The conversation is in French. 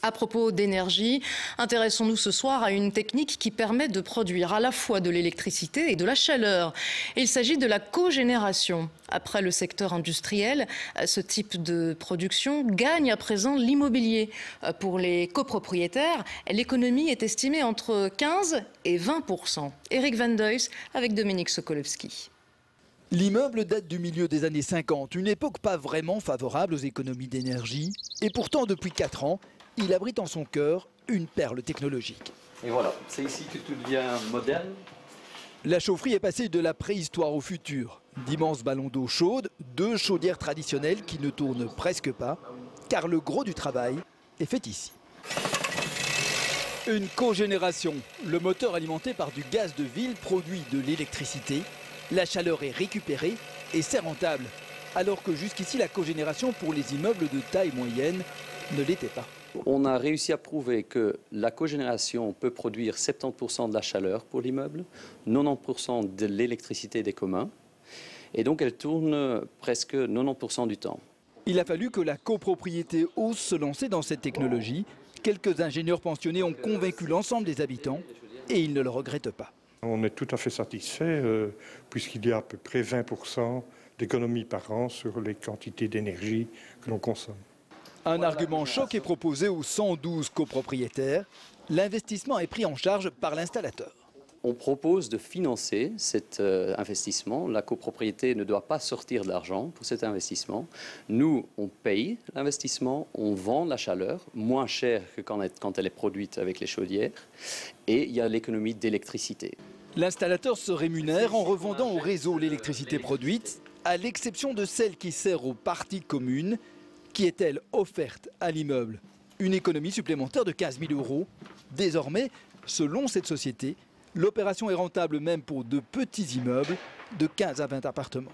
À propos d'énergie, intéressons-nous ce soir à une technique qui permet de produire à la fois de l'électricité et de la chaleur. Il s'agit de la cogénération. Après le secteur industriel, ce type de production gagne à présent l'immobilier. Pour les copropriétaires, l'économie est estimée entre 15 et 20%. Eric Van Deus avec Dominique Sokolowski. L'immeuble date du milieu des années 50, une époque pas vraiment favorable aux économies d'énergie. Et pourtant, depuis 4 ans, il abrite en son cœur une perle technologique. Et voilà, c'est ici que tout devient moderne. La chaufferie est passée de la préhistoire au futur. D'immenses ballons d'eau chaude, 2 chaudières traditionnelles qui ne tournent presque pas, car le gros du travail est fait ici. Une cogénération. Le moteur alimenté par du gaz de ville produit de l'électricité. La chaleur est récupérée et c'est rentable. Alors que jusqu'ici, la cogénération pour les immeubles de taille moyenne ne l'était pas. On a réussi à prouver que la cogénération peut produire 70% de la chaleur pour l'immeuble, 90% de l'électricité des communs, et donc elle tourne presque 90% du temps. Il a fallu que la copropriété ose se lancer dans cette technologie. Quelques ingénieurs pensionnés ont convaincu l'ensemble des habitants et ils ne le regrettent pas. On est tout à fait satisfait puisqu'il y a à peu près 20% d'économie par an sur les quantités d'énergie que l'on consomme. Un argument choc est proposé aux 112 copropriétaires. L'investissement est pris en charge par l'installateur. On propose de financer cet investissement. La copropriété ne doit pas sortir de l'argent pour cet investissement. Nous, on paye l'investissement, on vend la chaleur moins cher que quand elle est produite avec les chaudières. Et il y a l'économie d'électricité. L'installateur se rémunère en revendant au réseau l'électricité produite, à l'exception de celle qui sert aux parties communes, qui est, elle, offerte à l'immeuble. Une économie supplémentaire de 15 000 €. Désormais, selon cette société, l'opération est rentable même pour de petits immeubles de 15 à 20 appartements.